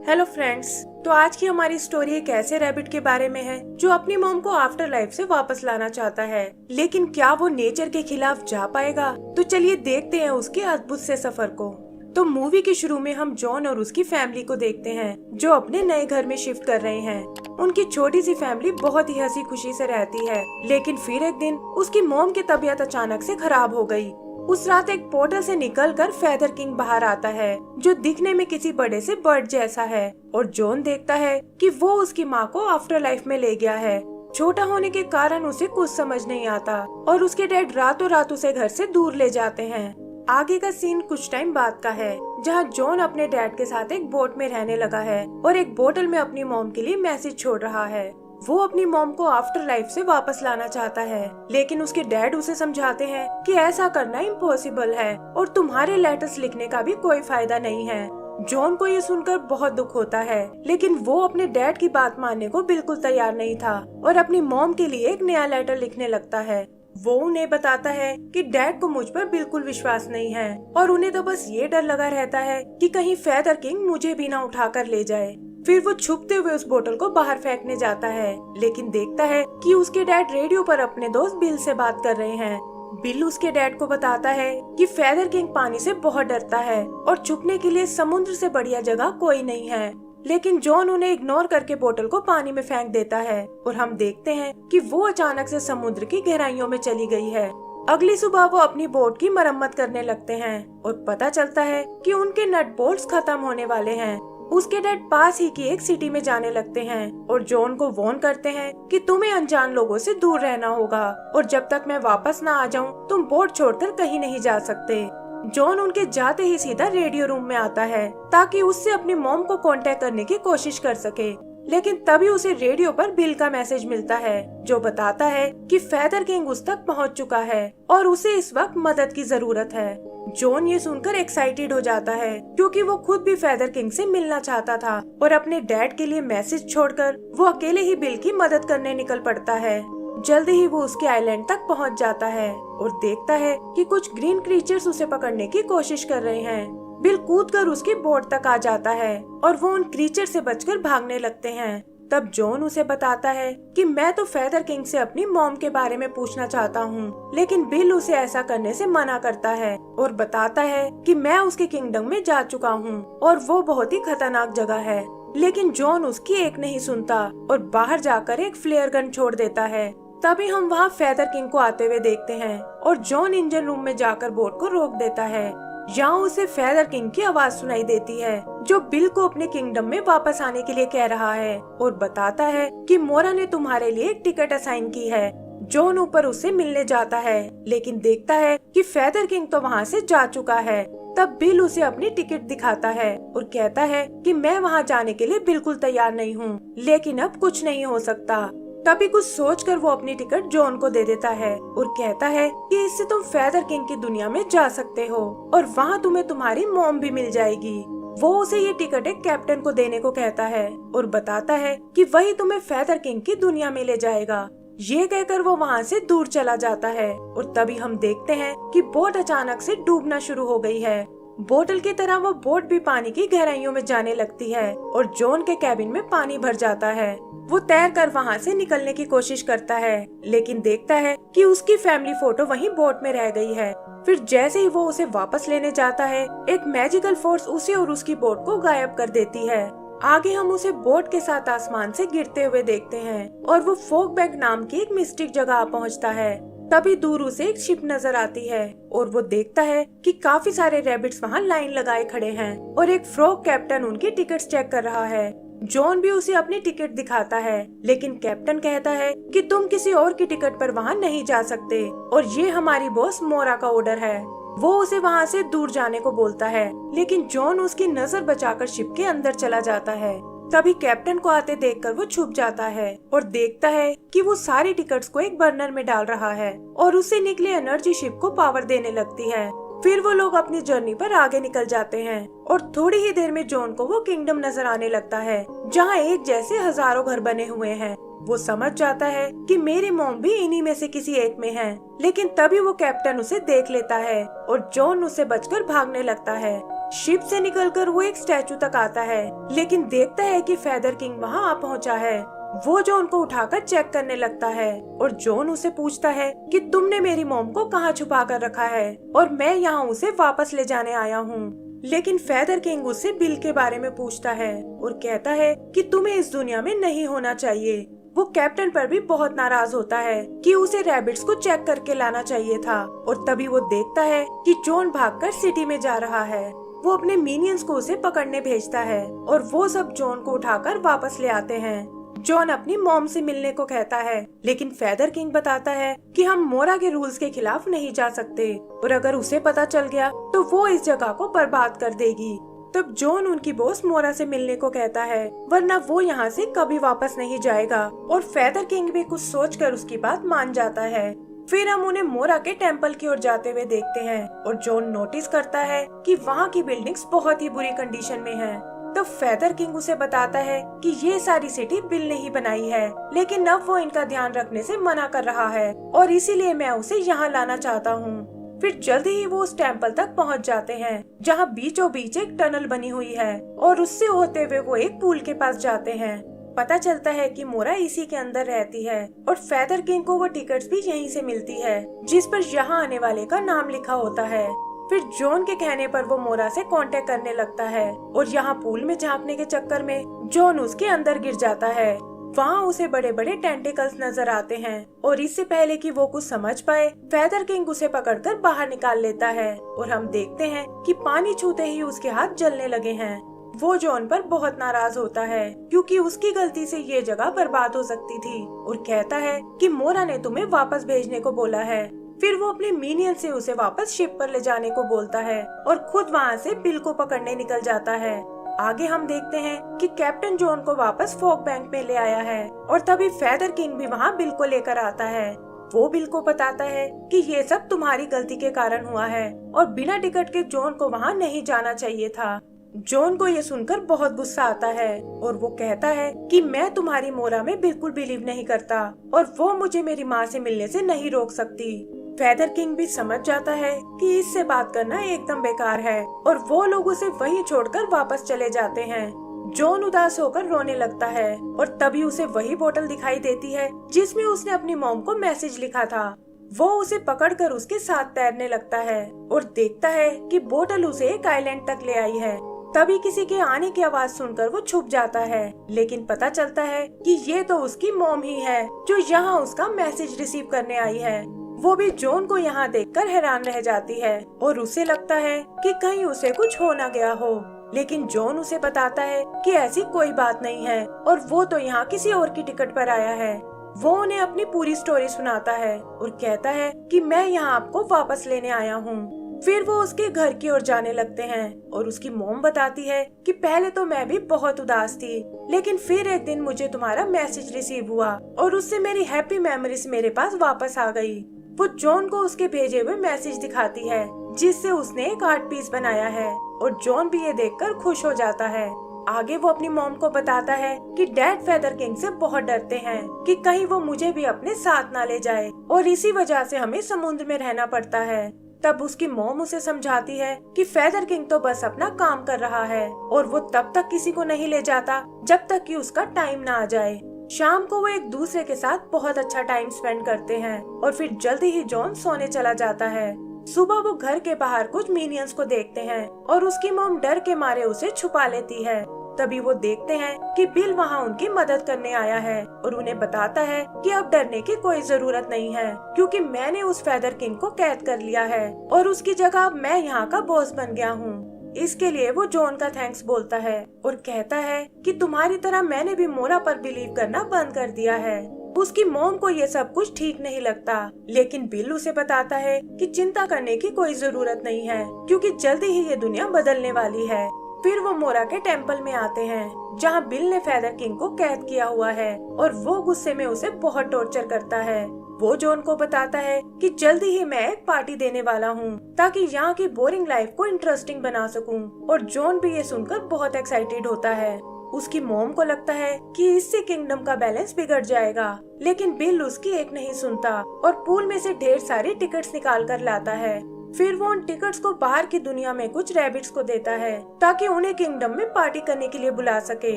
Hello friends. तो आज की हमारी स्टोरी एक ऐसे रैबिट के बारे में है जो अपनी मॉम को आफ्टर लाइफ से वापस लाना चाहता है, लेकिन क्या वो नेचर के खिलाफ जा पाएगा? तो चलिए देखते हैं उसके अद्भुत से सफर को। तो मूवी के शुरू में हम जॉन और उसकी फैमिली को देखते हैं जो अपने नए घर में शिफ्ट कर रहे हैं। उनकी छोटी सी फैमिली बहुत ही हंसी खुशी से रहती है, लेकिन फिर एक दिन उसकी मॉम की तबीयत अचानक से खराब हो गई। उस रात एक पोर्टल से निकलकर फेदर किंग बाहर आता है जो दिखने में किसी बड़े से बर्ड जैसा है, और जॉन देखता है कि वो उसकी माँ को आफ्टर लाइफ में ले गया है। छोटा होने के कारण उसे कुछ समझ नहीं आता और उसके डैड रातों रात उसे घर से दूर ले जाते हैं। आगे का सीन कुछ टाइम बाद का है जहाँ जॉन अपने डैड के साथ एक बोट में रहने लगा है और एक बोतल में अपनी मॉम के लिए मैसेज छोड़ रहा है। वो अपनी मॉम को आफ्टर लाइफ से वापस लाना चाहता है, लेकिन उसके डैड उसे समझाते हैं कि ऐसा करना इम्पॉसिबल है और तुम्हारे लेटर्स लिखने का भी कोई फायदा नहीं है। जॉन को ये सुनकर बहुत दुख होता है, लेकिन वो अपने डैड की बात मानने को बिल्कुल तैयार नहीं था और अपनी मॉम के लिए एक नया लेटर लिखने लगता है। वो उन्हें बताता है कि डैड को मुझ पर बिल्कुल विश्वास नहीं है और उन्हें तो बस ये डर लगा रहता है कि कहीं फेदर किंग मुझे भी ना उठा कर ले जाए। फिर वो छुपते हुए उस बोतल को बाहर फेंकने जाता है, लेकिन देखता है कि उसके डैड रेडियो पर अपने दोस्त बिल से बात कर रहे हैं। बिल उसके डैड को बताता है कि फेदर किंग पानी से बहुत डरता है और छुपने के लिए समुद्र से बढ़िया जगह कोई नहीं है। लेकिन जॉन उन्हें इग्नोर करके बोतल को पानी में फेंक देता है और हम देखते हैं कि वो अचानक से समुद्र की गहराइयों में चली गई है। अगली सुबह वो अपनी बोट की मरम्मत करने लगते हैं और पता चलता है कि उनके नट बोल्ट्स खत्म होने वाले हैं। उसके डैड पास ही की एक सिटी में जाने लगते हैं और जॉन को वॉर्न करते हैं कि तुम्हें अनजान लोगों से दूर रहना होगा और जब तक मैं वापस ना आ जाऊं तुम बोट छोड़कर कहीं नहीं जा सकते। जॉन उनके जाते ही सीधा रेडियो रूम में आता है ताकि उससे अपनी मॉम को कांटेक्ट करने की कोशिश कर सके, लेकिन तभी उसे रेडियो पर बिल का मैसेज मिलता है जो बताता है कि फेदर किंग उस तक पहुंच चुका है और उसे इस वक्त मदद की जरूरत है। जॉन ये सुनकर एक्साइटेड हो जाता है क्योंकि वो खुद भी फेदर किंग से मिलना चाहता था और अपने डैड के लिए मैसेज छोड़कर वो अकेले ही बिल की मदद करने निकल पड़ता है। जल्दी ही वो उसके आइलैंड तक पहुंच जाता है और देखता है कि कुछ ग्रीन क्रीचर्स उसे पकड़ने की कोशिश कर रहे हैं। बिल कूदकर उसकी बोट तक आ जाता है और वो उन क्रीचर से बचकर भागने लगते हैं। तब जॉन उसे बताता है कि मैं तो फेदर किंग से अपनी मॉम के बारे में पूछना चाहता हूँ, लेकिन बिल उसे ऐसा करने से मना करता है और बताता है कि मैं उसके किंगडम में जा चुका हूँ और वो बहुत ही खतरनाक जगह है। लेकिन जॉन उसकी एक नहीं सुनता और बाहर जाकर एक फ्लेयर गन छोड़ देता है। तभी हम वहाँ फेदर किंग को आते हुए देखते हैं और जॉन इंजन रूम में जाकर बोट को रोक देता है। यहाँ उसे फेदर किंग की आवाज सुनाई देती है जो बिल को अपने किंगडम में वापस आने के लिए कह रहा है और बताता है कि मोरा ने तुम्हारे लिए एक टिकट असाइन की है। जॉन ऊपर उससे मिलने जाता है, लेकिन देखता है कि फेदर किंग तो वहाँ से जा चुका है। तब बिल उसे अपनी टिकट दिखाता है और कहता है कि मैं वहाँ जाने के लिए बिल्कुल तैयार नहीं हूँ, लेकिन अब कुछ नहीं हो सकता। तभी कुछ सोचकर वो अपनी टिकट जॉन को दे देता है और कहता है कि इससे तुम फेदर किंग की दुनिया में जा सकते हो और वहाँ तुम्हें तुम्हारी मॉम भी मिल जाएगी। वो उसे ये टिकट एक कैप्टन को देने को कहता है और बताता है कि वही तुम्हें फेदर किंग की दुनिया में ले जाएगा। ये कहकर वो वहाँ से दूर चला जाता है और तभी हम देखते हैं कि बोट अचानक से डूबना शुरू हो गई है। बोतल की तरह वो बोट भी पानी की गहराइयों में जाने लगती है और जॉन के कैबिन में पानी भर जाता है। वो तैर कर वहाँ से निकलने की कोशिश करता है, लेकिन देखता है कि उसकी फैमिली फोटो वहीं बोट में रह गई है। फिर जैसे ही वो उसे वापस लेने जाता है, एक मैजिकल फोर्स उसे और उसकी बोट को गायब कर देती है। आगे हम उसे बोट के साथ आसमान से गिरते हुए देखते हैं और वो फोक बैग नाम की एक मिस्टिक जगह पहुँचता है। तभी दूर उसे एक शिप नजर आती है और वो देखता है कि काफी सारे रैबिट्स वहाँ लाइन लगाए खड़े हैं और एक फ्रॉग कैप्टन उनकी टिकट्स चेक कर रहा है। जॉन भी उसे अपनी टिकट दिखाता है, लेकिन कैप्टन कहता है कि तुम किसी और की टिकट पर वहाँ नहीं जा सकते और ये हमारी बॉस मोरा का ऑर्डर है। वो उसे वहाँ से दूर जाने को बोलता है, लेकिन जॉन उसकी नजर बचाकर शिप के अंदर चला जाता है। तभी कैप्टन को आते देखकर वो छुप जाता है और देखता है कि वो सारी टिकट्स को एक बर्नर में डाल रहा है और उससे निकली एनर्जी शिप को पावर देने लगती है। फिर वो लोग अपनी जर्नी पर आगे निकल जाते हैं और थोड़ी ही देर में जॉन को वो किंगडम नजर आने लगता है जहाँ एक जैसे हजारों घर बने हुए हैं। वो समझ जाता है कि मेरी मॉम भी इन्हीं में से किसी एक में है, लेकिन तभी वो कैप्टन उसे देख लेता है और जॉन उसे बचकर भागने लगता है। शिप से निकलकर वो एक स्टैचू तक आता है, लेकिन देखता है कि फेदर किंग वहाँ आ पहुँचा है। वो जॉन को उठाकर चेक करने लगता है और जॉन उसे पूछता है कि तुमने मेरी मॉम को कहाँ छुपा कर रखा है और मैं यहाँ उसे वापस ले जाने आया हूँ। लेकिन फेदर किंग उससे बिल के बारे में पूछता है और कहता है कि तुम्हें इस दुनिया में नहीं होना चाहिए। वो कैप्टन पर भी बहुत नाराज होता है कि उसे रैबिट्स को चेक करके लाना चाहिए था। और तभी वो देखता है कि जॉन भागकर सिटी में जा रहा है। वो अपने मिनियंस को उसे पकड़ने भेजता है और वो सब जॉन को उठाकर वापस ले आते हैं। जॉन अपनी मॉम से मिलने को कहता है, लेकिन फेदर किंग बताता है कि हम मोरा के रूल्स के खिलाफ नहीं जा सकते और अगर उसे पता चल गया तो वो इस जगह को बर्बाद कर देगी। तब जॉन उनकी बॉस मोरा से मिलने को कहता है, वरना वो यहाँ से कभी वापस नहीं जाएगा। और फेदर किंग भी कुछ सोचकर उसकी बात मान जाता है। फिर हम उन्हें मोरा के टेम्पल की ओर जाते हुए देखते हैं और जॉन नोटिस करता है कि वहाँ की बिल्डिंग्स बहुत ही बुरी कंडीशन में हैं। तब फेदर किंग उसे बताता है कि ये सारी सिटी बिल ने ही बनाई है, लेकिन अब वो इनका ध्यान रखने से मना कर रहा है और इसीलिए मैं उसे यहाँ लाना चाहता हूँ। फिर जल्दी ही वो उस टेम्पल तक पहुँच जाते हैं, जहाँ बीचों बीच एक टनल बनी हुई है और उससे होते हुए वो एक पूल के पास जाते हैं। पता चलता है कि मोरा इसी के अंदर रहती है और फेदर किंग को वो टिकट्स भी यहीं से मिलती है, जिस पर यहाँ आने वाले का नाम लिखा होता है। फिर जॉन के कहने पर वो मोरा से कांटेक्ट करने लगता है और यहाँ पूल में झांकने के चक्कर में जॉन उसके अंदर गिर जाता है। वहाँ उसे बड़े बड़े टेंटिकल्स नजर आते हैं और इससे पहले कि वो कुछ समझ पाए, फेदर किंग उसे पकड़कर बाहर निकाल लेता है और हम देखते हैं कि पानी छूते ही उसके हाथ जलने लगे हैं। वो जॉन पर बहुत नाराज होता है क्योंकि उसकी गलती से ये जगह बर्बाद हो सकती थी और कहता है कि मोरा ने तुम्हें वापस भेजने को बोला है। फिर वो अपने मिनियन से उसे वापस शिप पर ले जाने को बोलता है और खुद वहाँ से बिल को पकड़ने निकल जाता है। आगे हम देखते हैं कि कैप्टन जॉन को वापस फॉग बैंक में ले आया है और तभी फेदर किंग भी वहाँ बिल को लेकर आता है। वो बिल को बताता है कि ये सब तुम्हारी गलती के कारण हुआ है और बिना टिकट के जॉन को वहाँ नहीं जाना चाहिए था। जॉन को ये सुनकर बहुत गुस्सा आता है और वो कहता है कि मैं तुम्हारी मोरा में बिल्कुल बिलीव नहीं करता और वो मुझे मेरी माँ से मिलने से नहीं रोक सकती। फेदर किंग भी समझ जाता है कि इससे बात करना एकदम बेकार है और वो लोग उसे वहीं छोड़कर वापस चले जाते हैं। जॉन उदास होकर रोने लगता है और तभी उसे वही बोतल दिखाई देती है जिसमें उसने अपनी मॉम को मैसेज लिखा था। वो उसे पकड़कर उसके साथ तैरने लगता है और देखता है कि बोतल उसे एक आइलैंड तक ले आई है। तभी किसी के आने की आवाज सुनकर वो छुप जाता है, लेकिन पता चलता है कि ये तो उसकी मॉम ही है जो यहाँ उसका मैसेज रिसीव करने आई है। वो भी जॉन को यहाँ देखकर हैरान रह जाती है और उसे लगता है कि कहीं उसे कुछ हो ना गया हो, लेकिन जॉन उसे बताता है कि ऐसी कोई बात नहीं है और वो तो यहाँ किसी और की टिकट पर आया है। वो उन्हें अपनी पूरी स्टोरी सुनाता है और कहता है कि मैं यहाँ आपको वापस लेने आया हूँ। फिर वो उसके घर की ओर जाने लगते हैं और उसकी मॉम बताती है कि पहले तो मैं भी बहुत उदास थी, लेकिन फिर एक दिन मुझे तुम्हारा मैसेज रिसीव हुआ और उससे मेरी हैप्पी मेमोरीज मेरे पास वापस आ गई। वो जॉन को उसके भेजे हुए मैसेज दिखाती है जिससे उसने एक आर्ट पीस बनाया है और जॉन भी ये देखकर खुश हो जाता है। आगे वो अपनी मॉम को बताता है कि डैड फेदर किंग से बहुत डरते हैं कि कहीं वो मुझे भी अपने साथ ना ले जाए और इसी वजह से हमें समुद्र में रहना पड़ता है। तब उसकी मॉम उसे समझाती है कि फेदर किंग तो बस अपना काम कर रहा है और वो तब तक किसी को नहीं ले जाता जब तक कि उसका टाइम ना आ जाए। शाम को वो एक दूसरे के साथ बहुत अच्छा टाइम स्पेंड करते हैं और फिर जल्दी ही जॉन सोने चला जाता है। सुबह वो घर के बाहर कुछ मिनियंस को देखते हैं और उसकी मॉम डर के मारे उसे छुपा लेती है। तभी वो देखते हैं कि बिल वहाँ उनकी मदद करने आया है और उन्हें बताता है कि अब डरने की कोई जरूरत नहीं है क्योंकि मैंने उस फेदर किंग को कैद कर लिया है और उसकी जगह अब मैं यहाँ का बॉस बन गया हूँ। इसके लिए वो जॉन का थैंक्स बोलता है और कहता है कि तुम्हारी तरह मैंने भी मोरा पर बिलीव करना बंद कर दिया है। उसकी मॉम को ये सब कुछ ठीक नहीं लगता, लेकिन बिल उसे बताता है कि चिंता करने की कोई जरूरत नहीं है क्योंकि जल्दी ही ये दुनिया बदलने वाली है। फिर वो मोरा के टेम्पल में आते हैं जहाँ बिल ने फेदर किंग को कैद किया हुआ है और वो गुस्से में उसे बहुत टॉर्चर करता है। वो जॉन को बताता है कि जल्दी ही मैं एक पार्टी देने वाला हूँ ताकि यहाँ की बोरिंग लाइफ को इंटरेस्टिंग बना सकूँ और जॉन भी ये सुनकर बहुत एक्साइटेड होता है। उसकी मॉम को लगता है कि इससे किंगडम का बैलेंस बिगड़ जाएगा, लेकिन बिल उसकी एक नहीं सुनता और पूल में से ढेर सारी टिकट्स निकाल कर लाता है। फिर वो उन टिकट्स को बाहर की दुनिया में कुछ रैबिट्स को देता है ताकि उन्हें किंगडम में पार्टी करने के लिए बुला सके,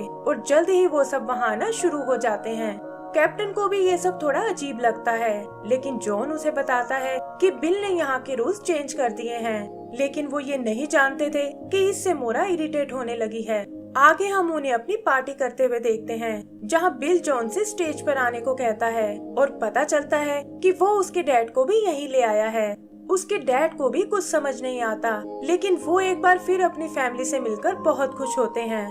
और जल्दी ही वो सब वहाँ आना शुरू हो जाते हैं। कैप्टन को भी ये सब थोड़ा अजीब लगता है, लेकिन जॉन उसे बताता है कि बिल ने यहाँ के रूल्स चेंज कर दिए हैं, लेकिन वो ये नहीं जानते थे कि इससे मोरा इरिटेट होने लगी है। आगे हम उन्हें अपनी पार्टी करते हुए देखते हैं, जहाँ बिल जॉन से स्टेज पर आने को कहता है और पता चलता है कि वो उसके डैड को भी यहीं ले आया है। उसके डैड को भी कुछ समझ नहीं आता, लेकिन वो एक बार फिर अपनी फैमिली से मिलकर बहुत खुश होते हैं।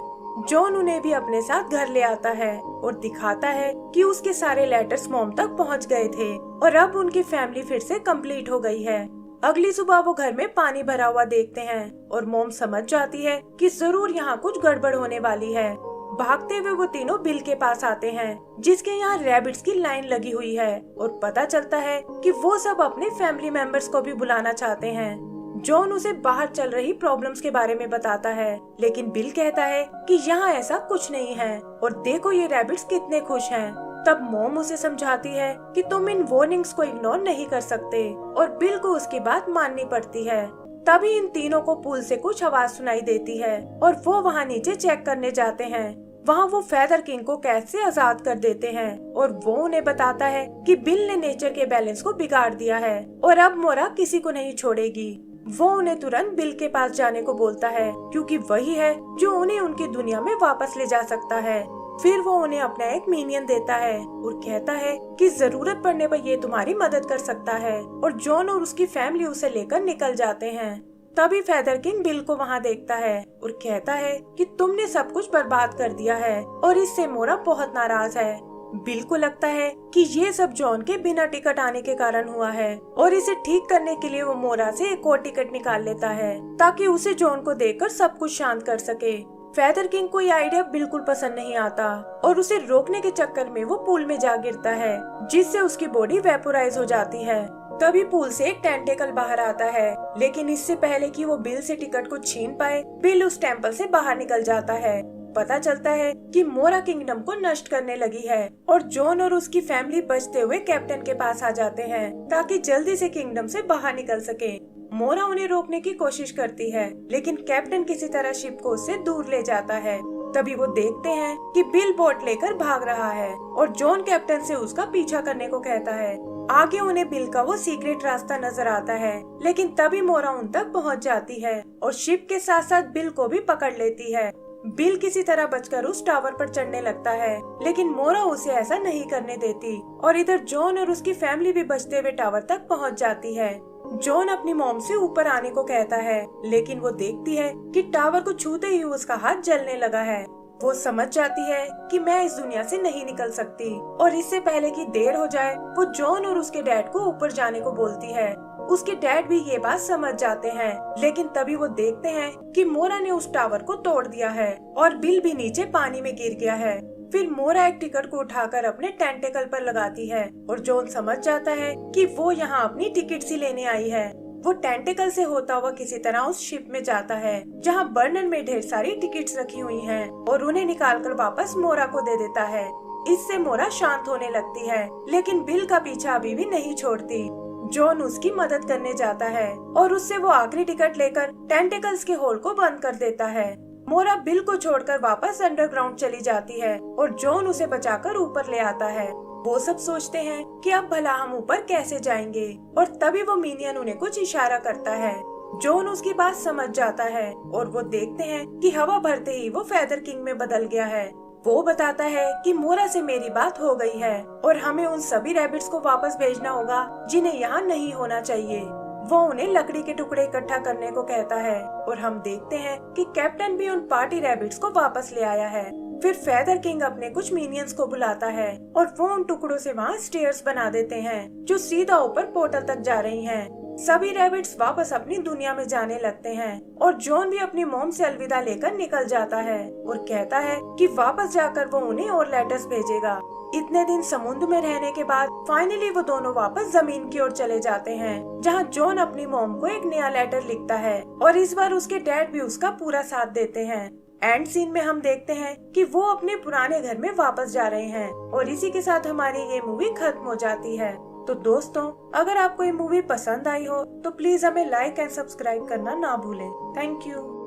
जॉन उन्हें भी अपने साथ घर ले आता है और दिखाता है कि उसके सारे लेटर्स मॉम तक पहुंच गए थे और अब उनकी फैमिली फिर से कंप्लीट हो गई है। अगली सुबह वो घर में पानी भरा हुआ देखते हैं और मॉम समझ जाती है कि जरूर यहाँ कुछ गड़बड़ होने वाली है। भागते हुए वो तीनों बिल के पास आते हैं, जिसके यहाँ रैबिट्स की लाइन लगी हुई है, और पता चलता है कि वो सब अपने फैमिली मेंबर्स को भी बुलाना चाहते हैं। जॉन उसे बाहर चल रही प्रॉब्लम्स के बारे में बताता है, लेकिन बिल कहता है कि यहाँ ऐसा कुछ नहीं है और देखो ये रैबिट्स कितने खुश हैं। तब मॉम उसे समझाती है कि तुम इन वार्निंग्स को इग्नोर नहीं कर सकते, और बिल को उसकी बात माननी पड़ती है। तभी इन तीनों को पूल से कुछ आवाज सुनाई देती है और वो वहाँ नीचे चेक करने जाते हैं। वहाँ वो फेदर किंग को कैद से आजाद कर देते हैं और वो उन्हें बताता है कि बिल ने नेचर के बैलेंस को बिगाड़ दिया है और अब मोरा किसी को नहीं छोड़ेगी। वो उन्हें तुरंत बिल के पास जाने को बोलता है, क्योंकि वही है जो उन्हें उनकी दुनिया में वापस ले जा सकता है। फिर वो उन्हें अपना एक मीनियन देता है और कहता है कि जरूरत पड़ने पर ये तुम्हारी मदद कर सकता है, और जॉन और उसकी फैमिली उसे लेकर निकल जाते हैं। तभी फेदर किंग बिल को वहाँ देखता है और कहता है कि तुमने सब कुछ बर्बाद कर दिया है, और इससे मोरा बहुत नाराज है। बिल को लगता है कि ये सब जॉन के बिना टिकट आने के कारण हुआ है, और इसे ठीक करने के लिए वो मोरा से एक और टिकट निकाल लेता है ताकि उसे जॉन को देकर सब कुछ शांत कर सके। फेदर किंग को ये आइडिया बिल्कुल पसंद नहीं आता और उसे रोकने के चक्कर में वो पूल में जा गिरता है, जिससे उसकी बॉडी वेपोराइज हो जाती है। तभी पूल से एक टेंटेकल बाहर आता है, लेकिन इससे पहले कि वो बिल से टिकट को छीन पाए, बिल उस टेम्पल से बाहर निकल जाता है। पता चलता है कि मोरा किंगडम को नष्ट करने लगी है, और जॉन और उसकी फैमिली बचते हुए कैप्टन के पास आ जाते हैं ताकि जल्दी से किंगडम से बाहर निकल सके। मोरा उन्हें रोकने की कोशिश करती है, लेकिन कैप्टन किसी तरह शिप को उससे दूर ले जाता है। तभी वो देखते हैं कि बिल बोट लेकर भाग रहा है और जॉन कैप्टन से उसका पीछा करने को कहता है। आगे उन्हें बिल का वो सीक्रेट रास्ता नजर आता है, लेकिन तभी मोरा उन तक पहुंच जाती है और शिप के साथ साथ बिल को भी पकड़ लेती है। बिल किसी तरह बचकर उस टावर पर चढ़ने लगता है, लेकिन मोरा उसे ऐसा नहीं करने देती, और इधर जॉन और उसकी फैमिली भी बचते हुए टावर तक पहुंच जाती है। जॉन अपनी मॉम से ऊपर आने को कहता है, लेकिन वो देखती है कि टावर को छूते ही उसका हाथ जलने लगा है। वो समझ जाती है कि मैं इस दुनिया से नहीं निकल सकती, और इससे पहले कि देर हो जाए वो जॉन और उसके डैड को ऊपर जाने को बोलती है। उसके डैड भी ये बात समझ जाते हैं, लेकिन तभी वो देखते हैं कि मोरा ने उस टावर को तोड़ दिया है और बिल भी नीचे पानी में गिर गया है। फिर मोरा एक टिकट को उठाकर अपने टेंटेकल पर लगाती है और जॉन समझ जाता है कि वो यहाँ अपनी टिकट सी लेने आई है। वो टेंटेकल से होता हुआ किसी तरह उस शिप में जाता है, जहाँ बर्नर में ढेर सारी टिकट्स रखी हुई हैं, और उन्हें निकालकर वापस मोरा को दे देता है। इससे मोरा शांत होने लगती है, लेकिन बिल का पीछा अभी भी नहीं छोड़ती। जॉन उसकी मदद करने जाता है और उससे वो आखिरी टिकट लेकर टेंटेकल्स के होल को बंद कर देता है। मोरा बिल को छोड़कर वापस अंडरग्राउंड चली जाती है और जॉन उसे बचाकर ऊपर ले आता है। वो सब सोचते हैं कि अब भला हम ऊपर कैसे जाएंगे, और तभी वो मिनियन उन्हें कुछ इशारा करता है। जॉन उसकी बात समझ जाता है और वो देखते हैं कि हवा भरते ही वो फेदर किंग में बदल गया है। वो बताता है कि मोरा से मेरी बात हो गई है और हमें उन सभी रैबिट्स को वापस भेजना होगा जिन्हें यहाँ नहीं होना चाहिए। वो उन्हें लकड़ी के टुकड़े इकट्ठा करने को कहता है और हम देखते हैं कि कैप्टन भी उन पार्टी रैबिट्स को वापस ले आया है। फिर फेदर किंग अपने कुछ मिनियंस को बुलाता है और वो उन टुकड़ों से वहाँ स्टेयर्स बना देते हैं जो सीधा ऊपर पोर्टल तक जा रही हैं। सभी रैबिट्स वापस अपनी दुनिया में जाने लगते हैं और जॉन भी अपनी मॉम से अलविदा लेकर निकल जाता है और कहता है कि वापस जाकर वो उन्हें और लेटर्स भेजेगा। इतने दिन समुद्र में रहने के बाद फाइनली वो दोनों वापस जमीन की ओर चले जाते हैं, जहाँ जॉन अपनी मॉम को एक नया लेटर लिखता है और इस बार उसके डैड भी उसका पूरा साथ देते हैं। एंड सीन में हम देखते हैं कि वो अपने पुराने घर में वापस जा रहे हैं और इसी के साथ हमारी ये मूवी खत्म हो जाती है। तो दोस्तों, अगर आपको ये मूवी पसंद आई हो तो प्लीज हमें लाइक एंड सब्सक्राइब करना ना भूलें। Thank you.